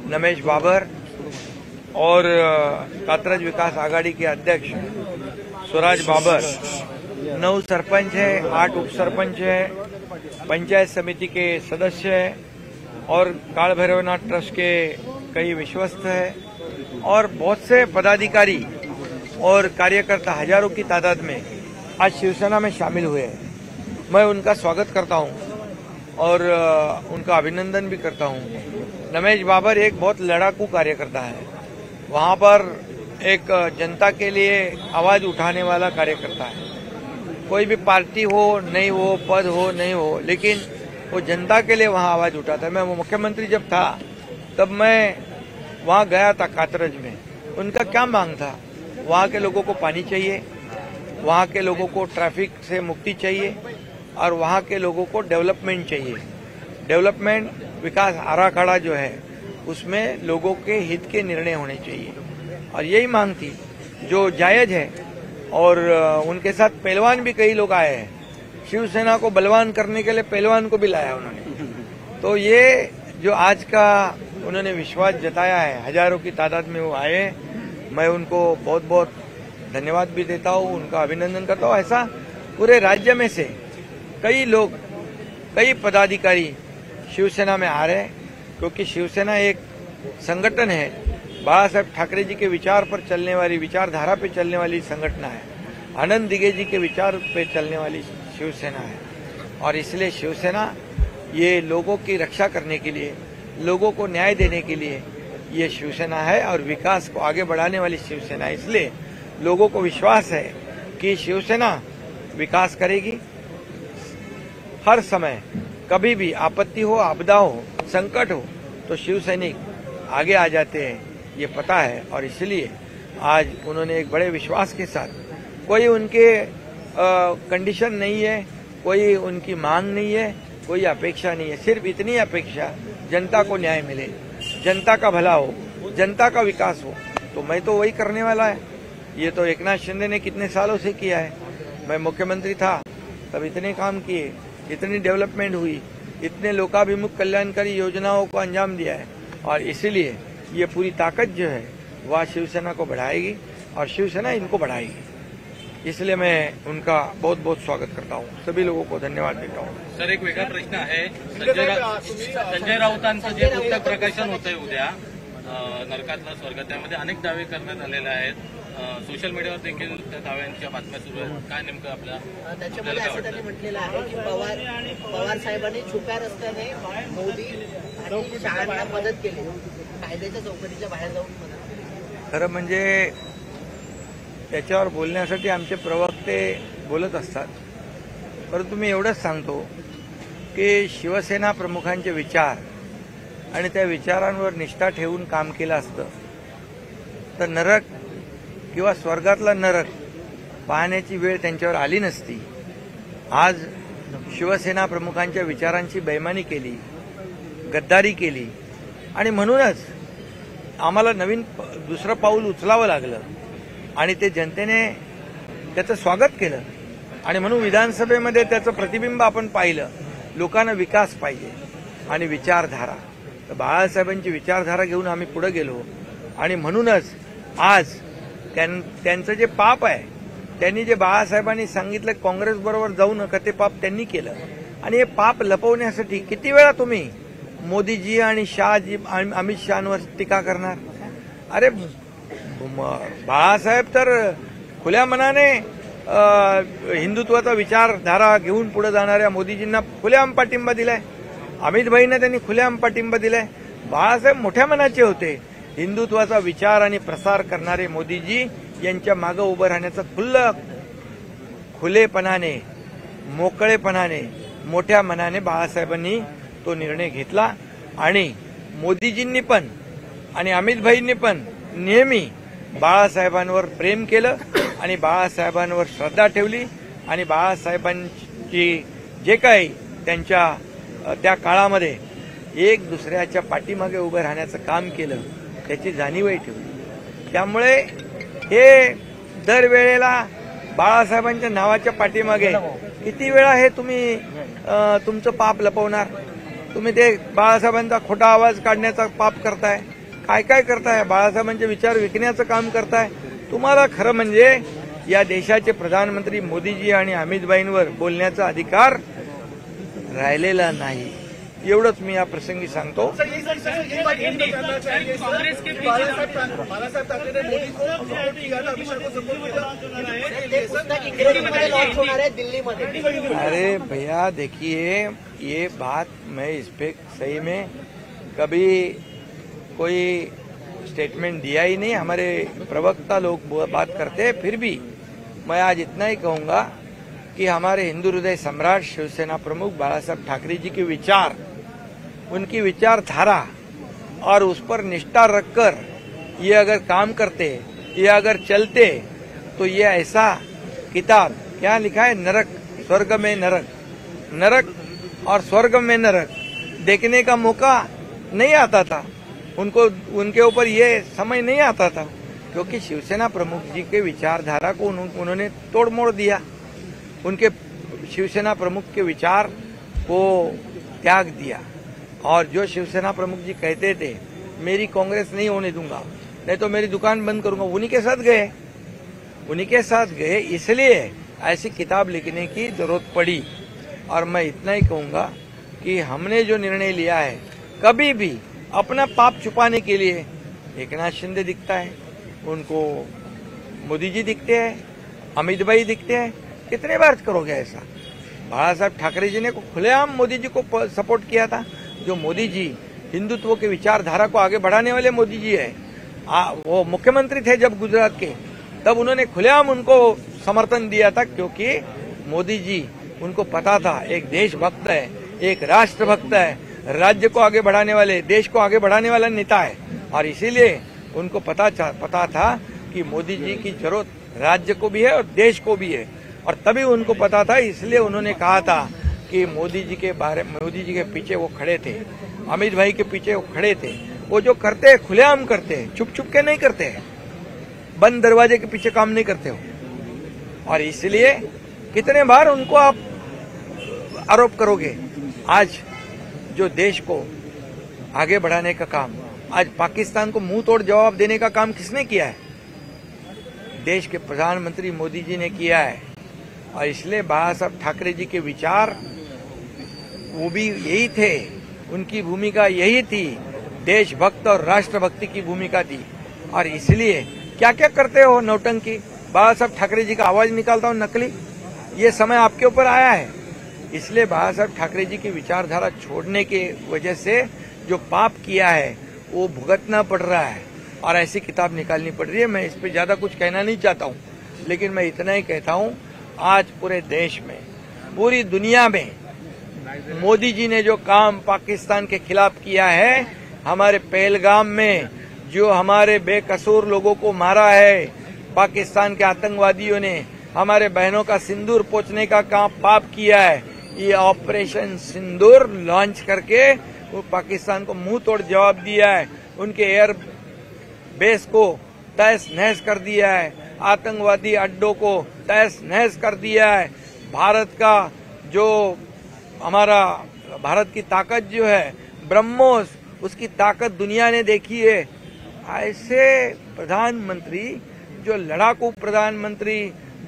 नमेश बाबर और कात्रज विकास आघाड़ी के अध्यक्ष स्वराज बाबर, 9 सरपंच है, 8 उपसरपंच है, पंचायत समिति के सदस्य है और काल भैरवनाथ ट्रस्ट के कई विश्वस्त है और बहुत से पदाधिकारी और कार्यकर्ता हजारों की तादाद में आज शिवसेना में शामिल हुए हैं। मैं उनका स्वागत करता हूं और उनका अभिनंदन भी करता हूं। नमेश बाबर एक बहुत लड़ाकू कार्यकर्ता है, वहां पर एक जनता के लिए आवाज उठाने वाला कार्यकर्ता है। कोई भी पार्टी हो नहीं हो, पद हो नहीं हो, लेकिन वो जनता के लिए वहां आवाज उठाता है। मैं मुख्यमंत्री जब था तब मैं वहां गया था कात्रज में। उनका क्या मांग था? वहां के लोगों को पानी चाहिए, वहां के लोगों को ट्रैफिक से मुक्ति चाहिए और वहां के लोगों को डेवलपमेंट चाहिए। डेवलपमेंट विकास आराखड़ा जो है उसमें लोगों के हित के निर्णय होने चाहिए और यही मांग थी जो जायज है। और उनके साथ पहलवान भी कई लोग आए हैं। शिवसेना को बलवान करने के लिए पहलवान को भी लाया उन्होंने। तो ये जो आज का उन्होंने विश्वास जताया है, हजारों की तादाद में वो आए, मैं उनको बहुत बहुत धन्यवाद भी देता हूँ, उनका अभिनंदन करता हूँ। ऐसा पूरे राज्य में से कई लोग, कई पदाधिकारी शिवसेना में आ रहे हैं क्योंकि शिवसेना एक संगठन है, बाला साहेब ठाकरे जी के विचार पर चलने वाली, विचारधारा पे चलने वाली संगठन है। आनंद दिघे जी के विचार पे चलने वाली शिवसेना है और इसलिए शिवसेना ये लोगों की रक्षा करने के लिए, लोगों को न्याय देने के लिए ये शिवसेना है और विकास को आगे बढ़ाने वाली शिवसेना है। इसलिए लोगों को विश्वास है कि शिवसेना विकास करेगी। हर समय कभी भी आपत्ति हो, आपदा हो, संकट हो तो शिव सैनिक आगे आ जाते हैं, ये पता है। और इसलिए आज उन्होंने एक बड़े विश्वास के साथ, कोई उनके कंडीशन नहीं है, कोई उनकी मांग नहीं है, कोई अपेक्षा नहीं है, सिर्फ इतनी अपेक्षा जनता को न्याय मिले, जनता का भला हो, जनता का विकास हो। तो मैं तो वही करने वाला है। ये तो एकनाथ शिंदे ने कितने सालों से किया है। मैं मुख्यमंत्री था तब इतने काम किए, इतनी डेवलपमेंट हुई, इतने लोकाभिमुख कल्याणकारी योजनाओं को अंजाम दिया है और इसीलिए ये पूरी ताकत जो है वह शिवसेना को बढ़ाएगी और शिवसेना इनको बढ़ाएगी। इसलिए मैं उनका बहुत बहुत स्वागत करता हूँ, सभी लोगों को धन्यवाद देता हूँ। सर, एक वेगळा प्रश्न आहे। संजय राऊतांचं जे पुस्तक प्रकाशन होतंय उद्या, नरकातला स्वर्ग, त्यामध्ये अनेक दावे करण्यात आलेले आहेत। सोशल मीडियावर देखील त्या दाव्यांच्या बातम्या सुरू आहेत। काय नेमकं त्याच्यामध्ये असं त्यांनी म्हटलेलं आहे की पवार साहेबांनी छुप्या रस्त्याने मोदी आणि शहांना मदत केली, कायद्याच्या चौकटीच्या बाहेर जाऊन मदत केली। खरं म्हणजे त्याच्यावर बोलण्यासाठी आमचे प्रवक्ते बोलत असतात, परंतु मी एवढंच सांगतो की शिवसेना प्रमुखांचे विचार आणि त्या विचारांवर निष्ठा ठेवून काम केलं असतं तर नरक किंवा स्वर्गातला नरक पाहण्याची वेळ त्यांच्यावर आली नसती। आज शिवसेना प्रमुखांच्या विचारांची बेईमानी केली, गद्दारी केली आणि म्हणूनच आम्हाला नवीन दुसरं पाऊल उचलावं लागलं आणि ते जनतेने त्याचं स्वागत केलं आणि म्हणून विधानसभेमध्ये त्याचं प्रतिबिंब आपण पाहिलं। लोकांना विकास पाहिजे आणि विचारधारा, तर बाळासाहेबांची विचारधारा घेऊन आम्ही पुढे गेलो आणि म्हणूनच आज त्यांचं जे पाप आहे, त्यांनी जे बाळासाहेबांनी सांगितलं काँग्रेस बरोबर जाऊ नका, ते पाप त्यांनी केलं आणि हे पाप लपवण्यासाठी किती वेळा तुम्ही मोदीजी आणि शहाजी, अमित शहांवर टीका करणार? अरे बाळासाहेब तर खुल्या मनाने हिंदुत्वाचा विचारधारा घेऊन पुढे जाणाऱ्या मोदीजींना खुलेआम पाठिंबा दिलाय, अमित भाईंना त्यांनी खुलेआम पाठिंबा दिलाय। बाळासाहेब मोठ्या मनाचे होते, हिंदुत्वाचा विचार आणि प्रसार करणारे मोदीजी यांच्या मागे उभं राहण्याचा खुलेपणाने, मोकळेपणाने, मोठ्या मनाने बाळासाहेबांनी तो निर्णय घेतला आणि मोदीजींनी पण आणि अमित भाईंनी पण नेहमी बाळासाहेबांवर प्रेम केलं आणि बाळासाहेबांवर श्रद्धा ठेवली आणि बाळासाहेबांची जे काही त्यांच्या त्या काळामध्ये एक दुसऱ्याच्या पाठीमागे उभं राहण्याचं काम केलं, त्याची जाणीवही ठेवली। त्यामुळे हे दरवेळेला बाळासाहेबांच्या नावाच्या पाठीमागे किती वेळा हे तुम्ही तुमचं पाप लपवणार? तुम्ही ते बाळासाहेबांचा खोटा आवाज काढण्याचा पाप करताय। काय काय करताय, बाळासाहेबांचे विचार विकण्याचं काम करताय. तुम्हाला खरं म्हणजे या देशाचे प्रधानमंत्री मोदीजी आणि अमितभाईंवर बोलण्याचा अधिकार राहिलेला नाही. एवढंच मी या प्रसंगी सांगतो. कांग्रेस के बाळासाहेब ठाकरे ने मोदी को सपोर्ट किया था, अमित शाह को सपोर्ट किया. ते पुस्तक इंग्रजीमध्ये लॉन्च होणार आहे दिल्लीमध्ये. अरे भैया देखिए, ये बात मैं इस पे सही में कभी कोई स्टेटमेंट दिया ही नहीं. हमारे प्रवक्ता लोग बात करते हैं. फिर भी मैं आज इतना ही कहूंगा कि हमारे हिंदू हृदय सम्राट शिवसेना प्रमुख बाळासाहेब ठाकरे जी के विचार, उनकी विचारधारा और उस पर निष्ठा रखकर ये अगर काम करते, ये अगर चलते, तो ये ऐसा किताब क्या लिखा है, नरक स्वर्ग में नरक, नरक और स्वर्ग में नरक देखने का मौका नहीं आता था उनको, उनके ऊपर ये समय नहीं आता था, क्योंकि शिवसेना प्रमुख जी के विचारधारा को उन्होंने तोड़ मोड़ दिया. उनके शिवसेना प्रमुख के विचार को त्याग दिया. और जो शिवसेना प्रमुख जी कहते थे मेरी कांग्रेस नहीं होने दूंगा, नहीं तो मेरी दुकान बंद करूंगा, उन्हीं के साथ गए, उन्हीं के साथ गए. इसलिए ऐसी किताब लिखने की जरूरत पड़ी. और मैं इतना ही कहूंगा कि हमने जो निर्णय लिया है, कभी भी अपना पाप छुपाने के लिए एकनाथ शिंदे दिखता है, उनको मोदी जी दिखते हैं, अमित भाई दिखते हैं. कितने बार करोगे ऐसा? बाळासाहेब ठाकरे जी ने खुलेआम मोदी जी को सपोर्ट किया था. जो मोदी जी हिंदुत्व के विचारधारा को आगे बढ़ाने वाले मोदी जी है, वो मुख्यमंत्री थे जब गुजरात के, तब उन्होंने खुलेआम उनको समर्थन दिया था, क्योंकि मोदी जी, उनको पता था एक देशभक्त है, एक राष्ट्रभक्त है, राज्य को आगे बढ़ाने वाले, देश को आगे बढ़ाने वाला नेता है. और इसीलिए उनको पता था कि मोदी जी की जरूरत राज्य को भी है और देश को भी है. और तभी उनको पता था, इसलिए उन्होंने कहा था कि मोदी जी के पीछे वो खड़े थे, अमित भाई के पीछे वो खड़े थे. वो जो करते हैं खुलेआम करते हैं, छुप छुप के नहीं करते हैं, बंद दरवाजे के पीछे काम नहीं करते हो. और इसलिए कितने बार उनको आप आरोप करोगे? आज जो देश को आगे बढ़ाने का काम, आज पाकिस्तान को मुंह तोड़ जवाब देने का काम किसने किया है? देश के प्रधानमंत्री मोदी जी ने किया है. और इसलिए बाळासाहेब ठाकरे जी के विचार वो भी यही थे, उनकी भूमिका यही थी, देशभक्त और राष्ट्रभक्ति की भूमिका थी. और इसलिए क्या क्या करते हो नौटंकी, बाळासाहेब ठाकरे जी का आवाज निकालता हूं नकली, ये समय आपके ऊपर आया है. इसलिए बाळासाहेब ठाकरे जी की विचारधारा छोड़ने के वजह से जो पाप किया है वो भुगतना पड़ रहा है और ऐसी किताब निकालनी पड़ रही है. मैं इस पे ज्यादा कुछ कहना नहीं चाहता हूं, लेकिन मैं इतना ही कहता हूं, आज पूरे देश में, पूरी दुनिया में मोदी जी ने जो काम पाकिस्तान के खिलाफ किया है, हमारे पहलगाम में जो हमारे बेकसूर लोगों को मारा है, पाकिस्तान के आतंकवादियों ने हमारे बहनों का सिंदूर पोंछने का काम पाप किया है, ये ऑपरेशन सिंदूर लॉन्च करके वो पाकिस्तान को मुंह तोड़ जवाब दिया है. उनके एयर बेस को तहस नहस कर दिया है, आतंकवादी अड्डों को तहस नहस कर दिया है. भारत का जो हमारा भारत की ताकत जो है ब्रह्मोस, उसकी ताकत दुनिया ने देखी है. ऐसे प्रधानमंत्री, जो लड़ाकू प्रधानमंत्री,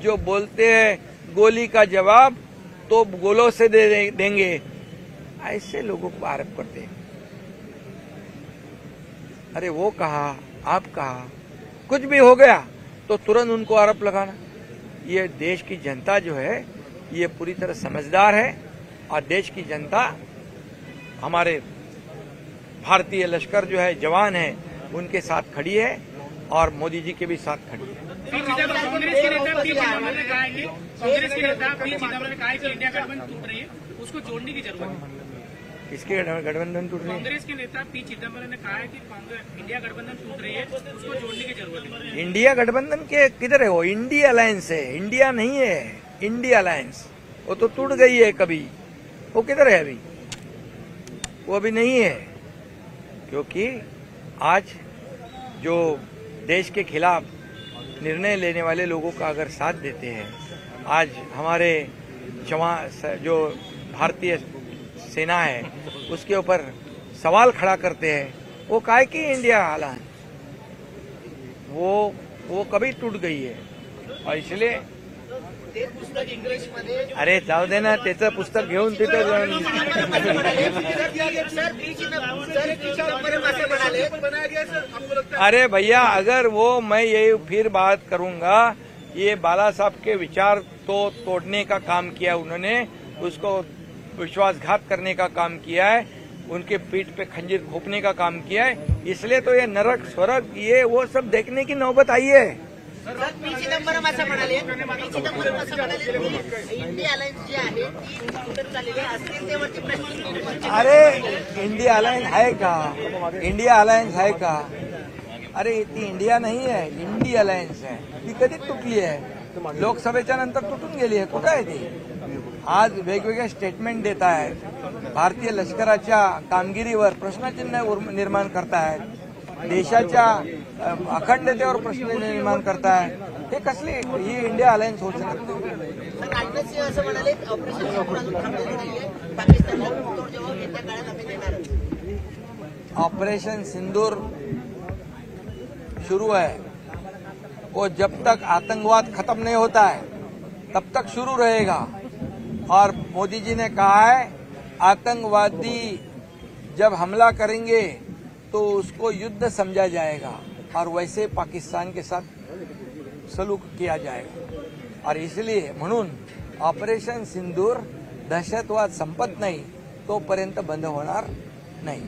जो बोलते हैं गोली का जवाब तो गोलों से देंगे, ऐसे लोगों को आरोप करते हैं. अरे वो कहा, आप कहा, कुछ भी हो गया तो तुरंत उनको आरोप लगाना. ये देश की जनता जो है ये पूरी तरह समझदार है और देश की जनता, हमारे भारतीय लश्कर जो है, जवान है, उनके साथ खड़ी है और मोदी जी के भी साथ खड़ी है. कांग्रेस के नेता पी चिदंबरम ने कहा है कि कांग्रेस के नेता पी चिदंबरम ने कहा है कि इंडिया गठबंधन टूट रही है, उसको जोड़ने की जरूरत है. किसके गठबंधन टूट रही है? कांग्रेस के नेता पी चिदंबरम ने कहा है कि इंडिया गठबंधन टूट रही है, उसको जोड़ने की जरूरत है. इंडिया गठबंधन के किधर है? वो इंडिया अलायंस है, इंडिया नहीं है. इंडिया अलायंस वो तो टूट गई है कभी. वो किधर है अभी? वो अभी नहीं है. क्योंकि आज जो देश के खिलाफ निर्णय लेने वाले लोगों का अगर साथ देते हैं, आज हमारे जो भारतीय सेना है उसके ऊपर सवाल खड़ा करते हैं, वो काय की इंडिया अलायंस, वो कभी टूट गई है और इसलिए ते पुस्तक इंग्लिशमध्ये अरे जाऊ दे ना, त्याचं पुस्तक घेऊन तिथं जाऊन सर पी चिदंबरम असं म्हणाले. अरे भैया, अगर वो मैं ये फिर बात करूंगा, ये बाला साहब के विचार तो तोड़ने का काम किया उन्होंने, उसको विश्वासघात करने का काम किया है, उनके पीठ पे खंजीर घोपने का काम किया है, इसलिए तो ये नरक स्वर्ग ये वो सब देखने की नौबत आई है. सर पी चिदंबरम असं म्हणाले, पी चिदंबरम असं म्हणाले की इंडिया अलायन्स जी आहे ती कुठं चाललेली आहे, अस्थिरतेवरती प्रश्न निर्माण केले. अरे इंडिया अलायन्स आहे का? इंडिया अलायन्स आहे का? अरे ती इंडिया नाही आहे, इंडी अलायन्स आहे. ती कधीच तुटली आहे, लोकसभेच्या नंतर तुटून गेली आहे. कुठं आहे ती? आज वेगवेगळे स्टेटमेंट देत आहेत, भारतीय लष्कराच्या कामगिरीवर प्रश्नचिन्ह निर्माण करतायत, देशाच्या अखंडतेवर प्रश्न निर्माण करतायत. हे कसली ही इंडिया अलायन्स होऊ शकत नाही. सर राजनाथ सिंह असं म्हणाले ऑपरेशन सिंदूर अजून थांबलेलं नाहीये, पाकिस्तानला तोड जवाब येत्या काळात आम्ही देणार आहोत. ऑपरेशन सिंदूर शुरू है, वो जब तक आतंकवाद खत्म नहीं होता है तब तक शुरू रहेगा. और मोदी जी ने कहा है आतंकवादी जब हमला करेंगे तो उसको युद्ध समझा जाएगा और वैसे पाकिस्तान के साथ सलूक किया जाएगा. और इसलिए म्हणून ऑपरेशन सिंदूर दहशतवाद संपत नाही तोपर्यंत बंद होणार नाही.